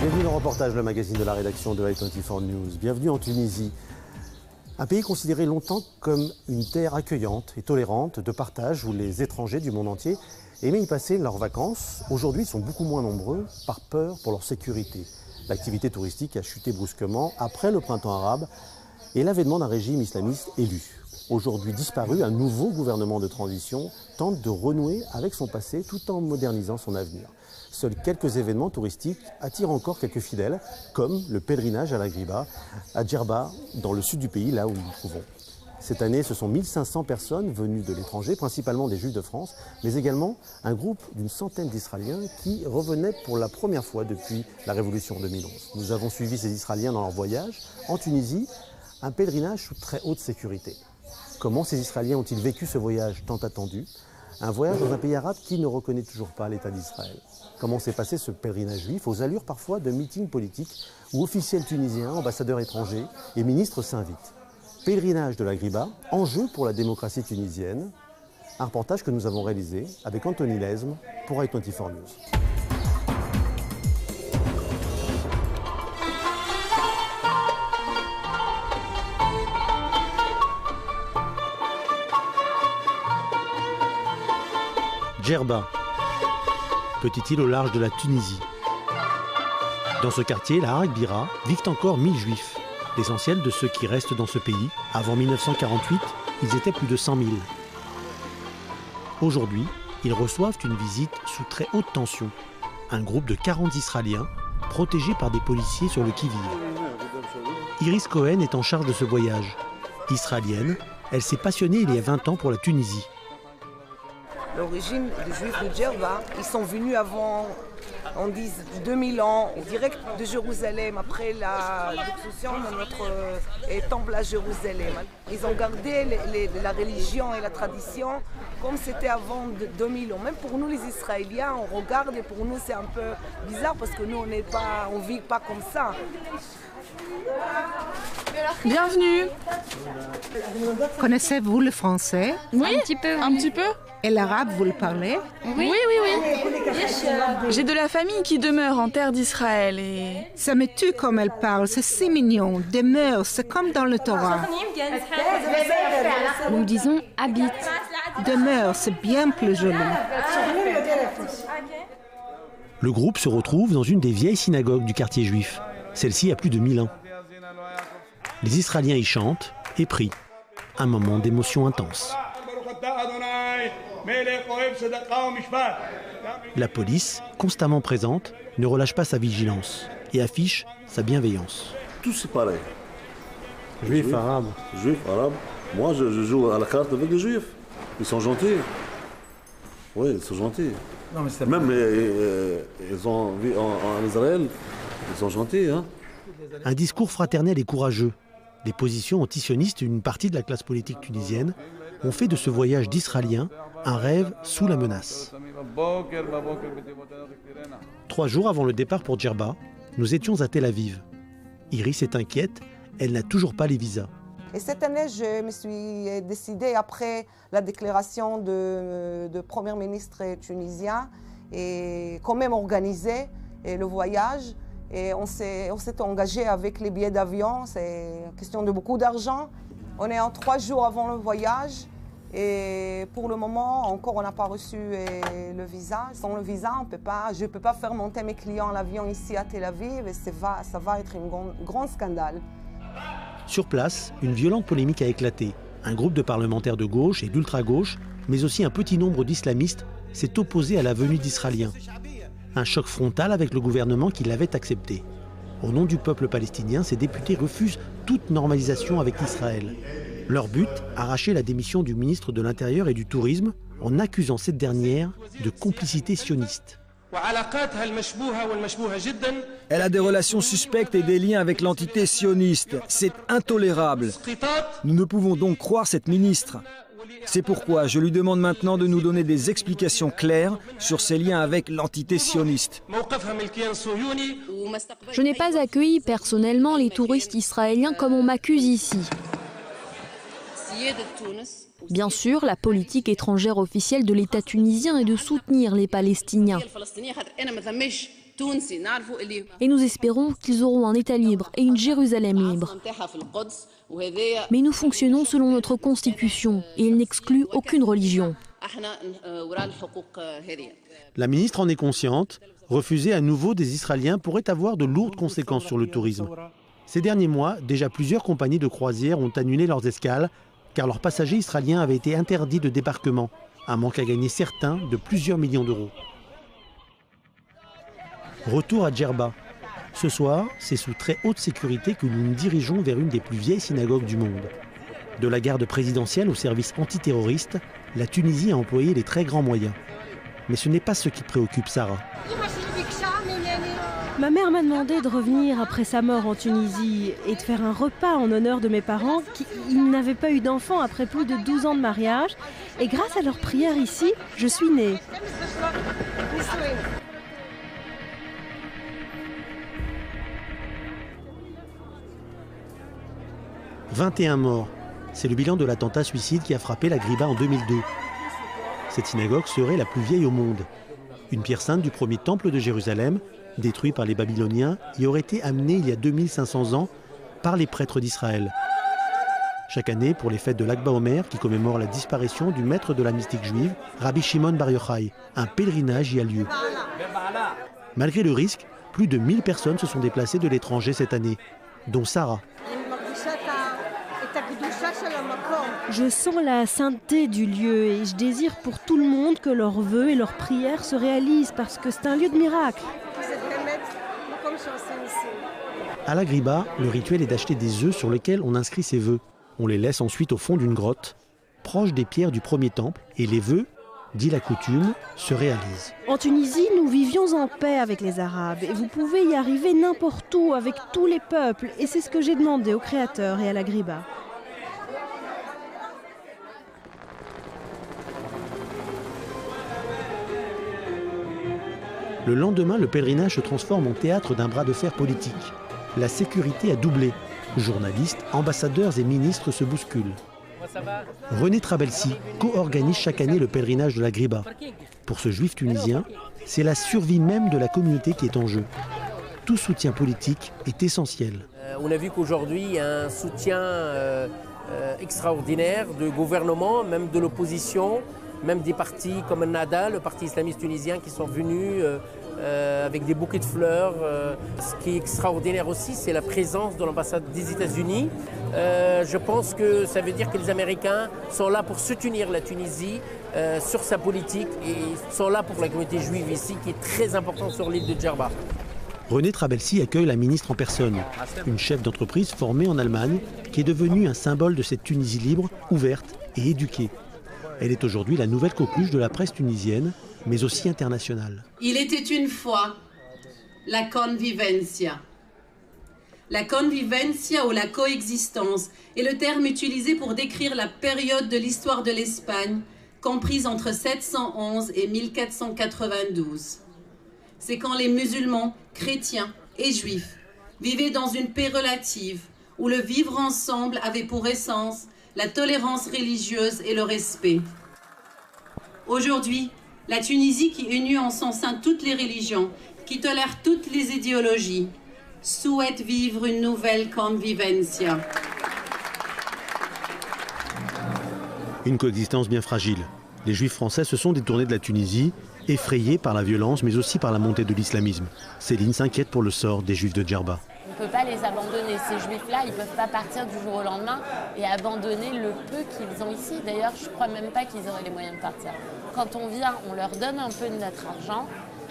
Bienvenue dans Reportage, le magazine de la rédaction de i24 News. Bienvenue en Tunisie, un pays considéré longtemps comme une terre accueillante et tolérante de partage où les étrangers du monde entier aimaient y passer leurs vacances. Aujourd'hui, ils sont beaucoup moins nombreux par peur pour leur sécurité. L'activité touristique a chuté brusquement après le printemps arabe et l'avènement d'un régime islamiste élu. Aujourd'hui disparu, un nouveau gouvernement de transition tente de renouer avec son passé tout en modernisant son avenir. Seuls quelques événements touristiques attirent encore quelques fidèles, comme le pèlerinage à la Griba, à Djerba, dans le sud du pays, là où nous nous trouvons. Cette année, ce sont 1500 personnes venues de l'étranger, principalement des Juifs de France, mais également un groupe d'une centaine d'Israéliens qui revenaient pour la première fois depuis la Révolution en 2011. Nous avons suivi ces Israéliens dans leur voyage en Tunisie, un pèlerinage sous très haute sécurité. Comment ces Israéliens ont-ils vécu ce voyage tant attendu? Un voyage dans un pays arabe qui ne reconnaît toujours pas l'État d'Israël. Comment s'est passé ce pèlerinage juif aux allures parfois de meetings politiques où officiels tunisiens, ambassadeurs étrangers et ministres s'invitent? Pèlerinage de la Griba, enjeu pour la démocratie tunisienne. Un reportage que nous avons réalisé avec Anthony Lesme pour i24 News. Djerba, petite île au large de la Tunisie. Dans ce quartier, la Harak Bira, vivent encore 1000 juifs. L'essentiel de ceux qui restent dans ce pays. Avant 1948, ils étaient plus de 100 000. Aujourd'hui, ils reçoivent une visite sous très haute tension. Un groupe de 40 Israéliens, protégés par des policiers sur le qui-vive. Iris Cohen est en charge de ce voyage. Israélienne, elle s'est passionnée il y a 20 ans pour la Tunisie. L'origine des Juifs de Djerba, ils sont venus avant, on dit 2000 ans, direct de Jérusalem, après la destruction de notre temple à Jérusalem. Ils ont gardé la religion et la tradition comme c'était avant 2000 ans. Même pour nous les Israéliens, on regarde et pour nous c'est un peu bizarre parce que nous on ne vit pas comme ça. Bienvenue. Connaissez-vous le français? Oui, un petit peu. Et l'arabe, vous le parlez? Oui. J'ai de la famille qui demeure en terre d'Israël et... Ça me tue comme elle parle, c'est si mignon. Demeure, c'est comme dans le Torah. Nous disons habite. Demeure, c'est bien plus joli. Le groupe se retrouve dans une des vieilles synagogues du quartier juif. Celle-ci a plus de 1000 ans. Les Israéliens y chantent et prient. Un moment d'émotion intense. La police, constamment présente, ne relâche pas sa vigilance et affiche sa bienveillance. Tout c'est pareil. Juifs, arabes. Juifs, arabes. Moi, je joue à la carte avec les juifs. Ils sont gentils. Oui, ils sont gentils. Non, mais même ils ont vu en Israël, ils sont gentils. Hein. Un discours fraternel et courageux. Les positions antisionistes d'une partie de la classe politique tunisienne ont fait de ce voyage d'Israéliens un rêve sous la menace. 3 jours avant le départ pour Djerba, nous étions à Tel Aviv. Iris est inquiète, elle n'a toujours pas les visas. Et cette année, je me suis décidée, après la déclaration de Premier ministre tunisien, et quand même organiser le voyage. Et on s'est engagé avec les billets d'avion, c'est une question de beaucoup d'argent. On est en 3 jours avant le voyage et pour le moment, encore on n'a pas reçu le visa. Sans le visa, je ne peux pas faire monter mes clients à l'avion ici à Tel Aviv et ça va être un grand scandale. Sur place, une violente polémique a éclaté. Un groupe de parlementaires de gauche et d'ultra-gauche, mais aussi un petit nombre d'islamistes, s'est opposé à la venue d'Israéliens. Un choc frontal avec le gouvernement qui l'avait accepté. Au nom du peuple palestinien, ces députés refusent toute normalisation avec Israël. Leur but, arracher la démission du ministre de l'Intérieur et du Tourisme en accusant cette dernière de complicité sioniste. Elle a des relations suspectes et des liens avec l'entité sioniste. C'est intolérable. Nous ne pouvons donc croire cette ministre. C'est pourquoi je lui demande maintenant de nous donner des explications claires sur ses liens avec l'entité sioniste. Je n'ai pas accueilli personnellement les touristes israéliens comme on m'accuse ici. Bien sûr, la politique étrangère officielle de l'État tunisien est de soutenir les Palestiniens. Et nous espérons qu'ils auront un État libre et une Jérusalem libre. Mais nous fonctionnons selon notre constitution et il n'exclut aucune religion. La ministre en est consciente. Refuser à nouveau des Israéliens pourrait avoir de lourdes conséquences sur le tourisme. Ces derniers mois, déjà plusieurs compagnies de croisière ont annulé leurs escales car leurs passagers israéliens avaient été interdits de débarquement, un manque à gagner certain de plusieurs millions d'euros. Retour à Djerba. Ce soir, c'est sous très haute sécurité que nous nous dirigeons vers une des plus vieilles synagogues du monde. De la garde présidentielle au service antiterroriste, la Tunisie a employé les très grands moyens. Mais ce n'est pas ce qui préoccupe Sarah. Ma mère m'a demandé de revenir après sa mort en Tunisie et de faire un repas en honneur de mes parents qui n'avaient pas eu d'enfants après plus de 12 ans de mariage. Et grâce à leur prière ici, je suis née. « 21 morts. C'est le bilan de l'attentat suicide qui a frappé la Griba en 2002. Cette synagogue serait la plus vieille au monde. Une pierre sainte du premier temple de Jérusalem, détruit par les Babyloniens, y aurait été amenée il y a 2500 ans par les prêtres d'Israël. Chaque année, pour les fêtes de l'Akba Omer, qui commémore la disparition du maître de la mystique juive, Rabbi Shimon Bar Yochai, un pèlerinage y a lieu. Malgré le risque, plus de 1000 personnes se sont déplacées de l'étranger cette année, dont Sarah. Je sens la sainteté du lieu et je désire pour tout le monde que leurs vœux et leurs prières se réalisent parce que c'est un lieu de miracle. À la Griba, le rituel est d'acheter des œufs sur lesquels on inscrit ses vœux. On les laisse ensuite au fond d'une grotte, proche des pierres du premier temple, et les vœux, dit la coutume, se réalisent. En Tunisie, nous vivions en paix avec les Arabes et vous pouvez y arriver n'importe où avec tous les peuples et c'est ce que j'ai demandé au Créateur et à la Griba. Le lendemain, le pèlerinage se transforme en théâtre d'un bras de fer politique. La sécurité a doublé. Journalistes, ambassadeurs et ministres se bousculent. René Trabelsi co-organise chaque année le pèlerinage de la Griba. Pour ce juif tunisien, c'est la survie même de la communauté qui est en jeu. Tout soutien politique est essentiel. On a vu qu'aujourd'hui, il y a un soutien extraordinaire du gouvernement, même de l'opposition, même des partis comme Nada, le parti islamiste tunisien, qui sont venus avec des bouquets de fleurs. Ce qui est extraordinaire aussi, c'est la présence de l'ambassade des États-Unis. Je pense que ça veut dire que les Américains sont là pour soutenir la Tunisie sur sa politique et sont là pour la communauté juive ici, qui est très importante sur l'île de Djerba. René Trabelsi accueille la ministre en personne, une chef d'entreprise formée en Allemagne, qui est devenue un symbole de cette Tunisie libre, ouverte et éduquée. Elle est aujourd'hui la nouvelle coqueluche de la presse tunisienne, mais aussi internationale. Il était une fois la convivencia. La convivencia ou la coexistence est le terme utilisé pour décrire la période de l'histoire de l'Espagne, comprise entre 711 et 1492. C'est quand les musulmans, chrétiens et juifs vivaient dans une paix relative, où le vivre ensemble avait pour essence la tolérance religieuse et le respect. Aujourd'hui, la Tunisie, qui unit en son sein toutes les religions, qui tolère toutes les idéologies, souhaite vivre une nouvelle convivencia. Une coexistence bien fragile. Les juifs français se sont détournés de la Tunisie, effrayés par la violence, mais aussi par la montée de l'islamisme. Céline s'inquiète pour le sort des juifs de Djerba. On ne peut pas les abandonner. Ces juifs-là, ils ne peuvent pas partir du jour au lendemain et abandonner le peu qu'ils ont ici. D'ailleurs, je ne crois même pas qu'ils auraient les moyens de partir. Quand on vient, on leur donne un peu de notre argent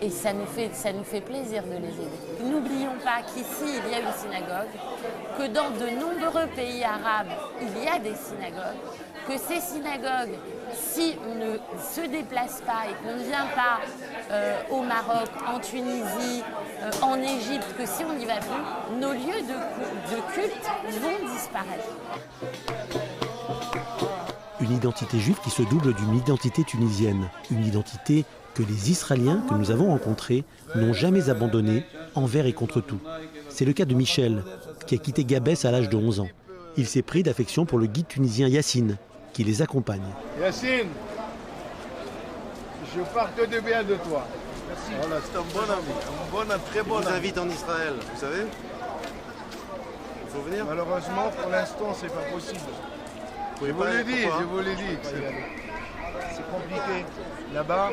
et ça nous fait plaisir de les aider. N'oublions pas qu'ici, il y a une synagogue, que dans de nombreux pays arabes, il y a des synagogues, que ces synagogues, si on ne se déplace pas et qu'on ne vient pas au Maroc, en Tunisie, en Égypte, que si on n'y va plus, nos lieux de culte vont disparaître. Une identité juive qui se double d'une identité tunisienne, une identité que les Israéliens que nous avons rencontrés n'ont jamais abandonnée envers et contre tout. C'est le cas de Michel, qui a quitté Gabès à l'âge de 11 ans. Il s'est pris d'affection pour le guide tunisien Yassine, qui les accompagne. Yassine, je parle que de bien de toi. Merci. Voilà, c'est un bon ami, un très bon ami. Je vous invite en Israël, vous savez? Il faut venir? Malheureusement, pour l'instant, c'est pas possible. Je vous l'ai dit, c'est compliqué là-bas,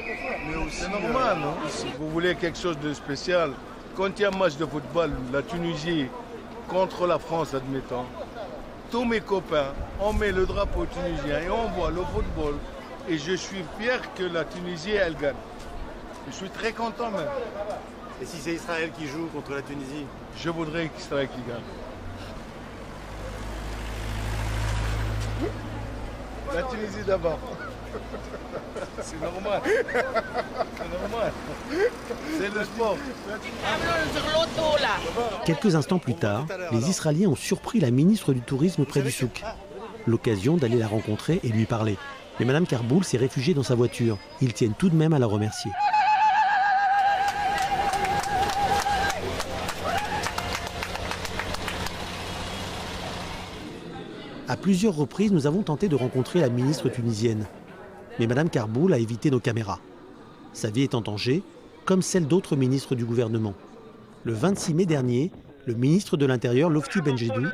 mais aussi... C'est normal, non? Si vous voulez quelque chose de spécial, quand il y a un match de football, la Tunisie contre la France, admettons, tous mes copains, on met le drapeau tunisien et on voit le football. Et je suis fier que la Tunisie, elle gagne. Je suis très content même. Et si c'est Israël qui joue contre la Tunisie? Je voudrais qu'Israël qui gagne. La Tunisie d'abord. C'est normal. C'est normal. C'est le sport. Quelques instants plus tard, les Israéliens ont surpris la ministre du Tourisme près du souk. L'occasion d'aller la rencontrer et lui parler. Mais Mme Karboul s'est réfugiée dans sa voiture. Ils tiennent tout de même à la remercier. À plusieurs reprises, nous avons tenté de rencontrer la ministre tunisienne. Mais Mme Karboul a évité nos caméras. Sa vie est en danger, comme celle d'autres ministres du gouvernement. Le 26 mai dernier, le ministre de l'Intérieur, Lofti Benjedou,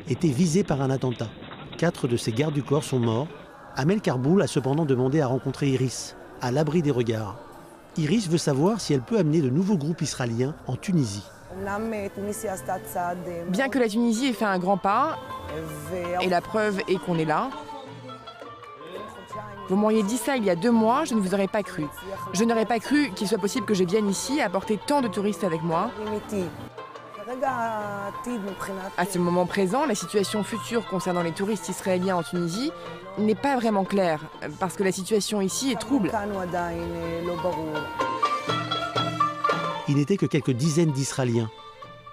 était visé par un attentat. 4 de ses gardes du corps sont morts. Amel Karboul a cependant demandé à rencontrer Iris, à l'abri des regards. Iris veut savoir si elle peut amener de nouveaux groupes israéliens en Tunisie. Bien que la Tunisie ait fait un grand pas, et la preuve est qu'on est là, vous m'auriez dit ça il y a 2 mois, je ne vous aurais pas cru. Je n'aurais pas cru qu'il soit possible que je vienne ici apporter tant de touristes avec moi. À ce moment présent, la situation future concernant les touristes israéliens en Tunisie n'est pas vraiment claire, parce que la situation ici est trouble. Il n'était que quelques dizaines d'Israéliens,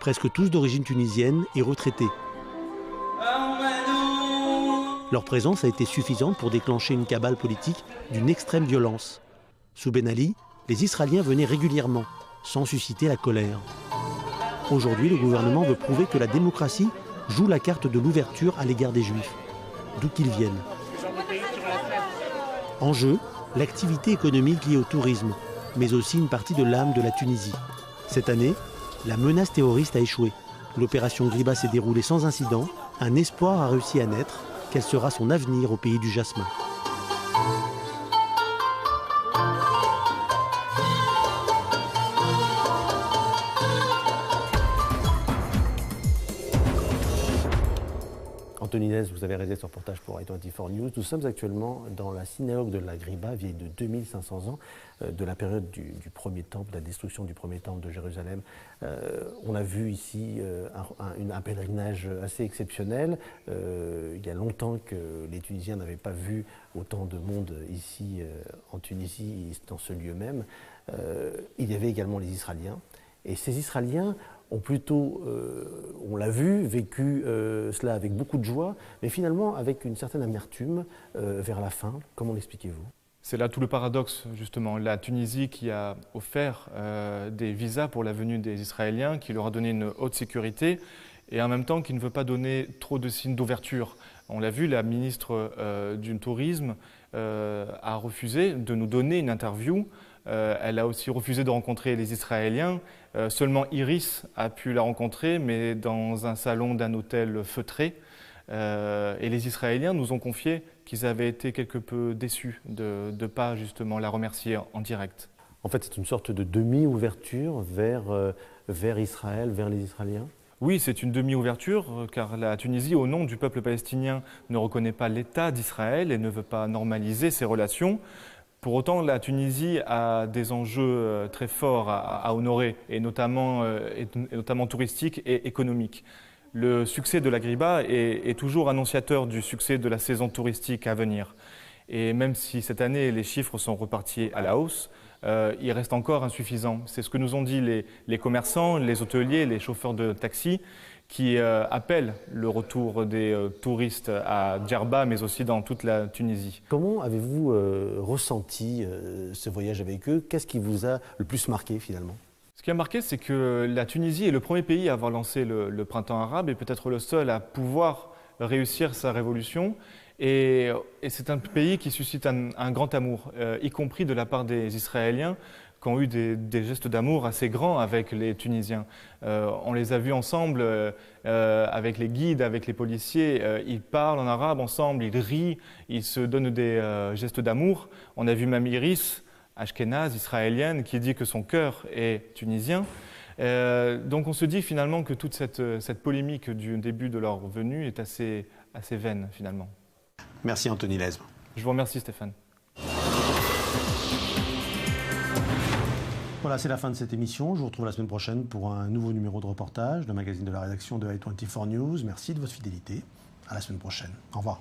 presque tous d'origine tunisienne et retraités. Leur présence a été suffisante pour déclencher une cabale politique d'une extrême violence. Sous Ben Ali, les Israéliens venaient régulièrement, sans susciter la colère. Aujourd'hui, le gouvernement veut prouver que la démocratie joue la carte de l'ouverture à l'égard des Juifs, d'où qu'ils viennent. En jeu, l'activité économique liée au tourisme, mais aussi une partie de l'âme de la Tunisie. Cette année, la menace terroriste a échoué. L'opération Griba s'est déroulée sans incident. Un espoir a réussi à naître. Quel sera son avenir au pays du jasmin ? Anthony Nez, vous avez réalisé ce reportage pour i24 News. Nous sommes actuellement dans la synagogue de la Griba, vieille de 2500 ans, de la période du premier temple, de la destruction du premier temple de Jérusalem. On a vu ici un pèlerinage assez exceptionnel. Il y a longtemps que les Tunisiens n'avaient pas vu autant de monde ici en Tunisie, dans ce lieu même. Il y avait également les Israéliens. Et ces Israéliens ont plutôt, on l'a vu, vécu cela avec beaucoup de joie, mais finalement avec une certaine amertume vers la fin. Comment l'expliquez-vous ? C'est là tout le paradoxe, justement. La Tunisie qui a offert des visas pour la venue des Israéliens, qui leur a donné une haute sécurité, et en même temps qui ne veut pas donner trop de signes d'ouverture. On l'a vu, la ministre du Tourisme a refusé de nous donner une interview. Elle a aussi refusé de rencontrer les Israéliens. Seulement Iris a pu la rencontrer, mais dans un salon d'un hôtel feutré. Et les Israéliens nous ont confié qu'ils avaient été quelque peu déçus de ne pas justement la remercier en direct. En fait, c'est une sorte de demi-ouverture vers Israël, vers les Israéliens ? Oui, c'est une demi-ouverture, car la Tunisie, au nom du peuple palestinien, ne reconnaît pas l'État d'Israël et ne veut pas normaliser ses relations. Pour autant, la Tunisie a des enjeux très forts à honorer, et notamment touristiques et économiques. Le succès de la Griba est toujours annonciateur du succès de la saison touristique à venir. Et même si cette année, les chiffres sont repartis à la hausse, il reste encore insuffisant. C'est ce que nous ont dit les commerçants, les hôteliers, les chauffeurs de taxi, qui appellent le retour des touristes à Djerba, mais aussi dans toute la Tunisie. Comment avez-vous ressenti ce voyage avec eux ? Qu'est-ce qui vous a le plus marqué finalement ? Ce qui a marqué, c'est que la Tunisie est le premier pays à avoir lancé le printemps arabe et peut-être le seul à pouvoir réussir sa révolution. Et c'est un pays qui suscite un grand amour, y compris de la part des Israéliens, qui ont eu des gestes d'amour assez grands avec les Tunisiens. On les a vus ensemble avec les guides, avec les policiers. Ils parlent en arabe ensemble, ils rient, ils se donnent des gestes d'amour. On a vu même Iris, ashkénaze, israélienne, qui dit que son cœur est tunisien. Donc on se dit finalement que toute cette polémique du début de leur venue est assez vaine finalement. Merci Anthony Lesme. Je vous remercie Stéphane. Voilà, c'est la fin de cette émission. Je vous retrouve la semaine prochaine pour un nouveau numéro de reportage, le magazine de la rédaction de i24 News. Merci de votre fidélité. À la semaine prochaine. Au revoir.